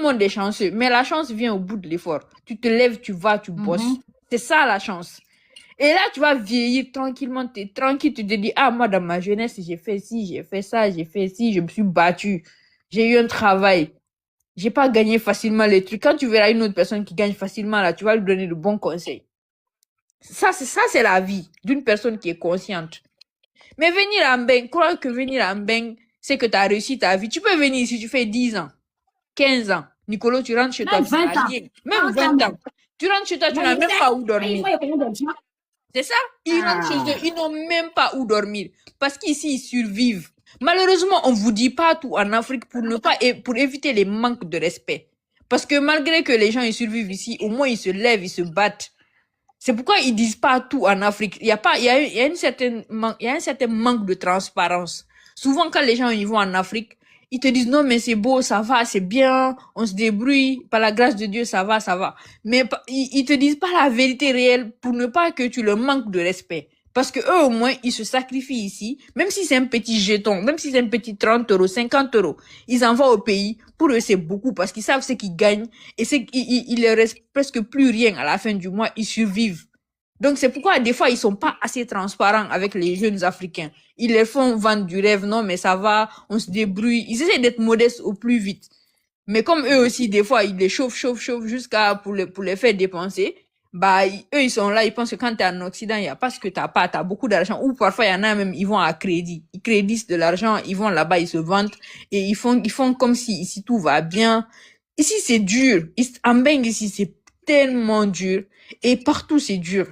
monde est chanceux, mais la chance vient au bout de l'effort. Tu te lèves, tu vas, tu bosses. C'est ça la chance. Et là, tu vas vieillir tranquillement, tu es tranquille, tu te dis, ah, moi, dans ma jeunesse, j'ai fait ci, j'ai fait ça, j'ai fait ci, je me suis battu, j'ai eu un travail, j'ai pas gagné facilement les trucs. Quand tu verras une autre personne qui gagne facilement, là, tu vas lui donner de bons conseils. Ça, c'est la vie d'une personne qui est consciente. Mais venir à Mbeng, croire que venir à Mbeng, c'est que tu as réussi ta vie. Tu peux venir ici, tu fais 10 ans, 15 ans. Nicolo, tu rentres chez toi, Même tu n'as 20 ans. rien. Même 20 ans. Tu rentres chez toi, tu n'as même pas où dormir. C'est ça? Ils rentrent chez eux, ils n'ont même pas où dormir. Parce qu'ici, ils survivent. Malheureusement, on vous dit pas tout en Afrique pour éviter les manques de respect. Parce que malgré que les gens ils survivent ici, au moins ils se lèvent, ils se battent. C'est pourquoi ils disent pas tout en Afrique. Il y a un certain manque de transparence. Souvent, quand les gens y vont en Afrique, ils te disent non, mais c'est beau, ça va, c'est bien, on se débrouille, par la grâce de Dieu, ça va, ça va. Mais ils te disent pas la vérité réelle pour ne pas que tu leur manques de respect. Parce que eux, au moins, ils se sacrifient ici, même si c'est un petit jeton, même si c'est un petit 30 euros, 50 euros, ils envoient au pays. Pour eux, c'est beaucoup parce qu'ils savent ce qu'ils gagnent et il leur reste presque plus rien à la fin du mois, ils survivent. Donc, c'est pourquoi, des fois, ils sont pas assez transparents avec les jeunes Africains. Ils leur font vendre du rêve, non, mais ça va, on se débrouille. Ils essaient d'être modestes au plus vite. Mais comme eux aussi, des fois, ils les chauffent jusqu'à pour les faire dépenser. Bah, eux, ils sont là, ils pensent que quand t'es en Occident, il y a pas ce que t'as pas, t'as beaucoup d'argent. Ou parfois, il y en a même, ils vont à crédit. Ils créditent de l'argent, ils vont là-bas, ils se vendent. Et ils font comme si ici tout va bien. Ici, c'est dur. En Beng, ici, c'est tellement dur. Et partout, c'est dur.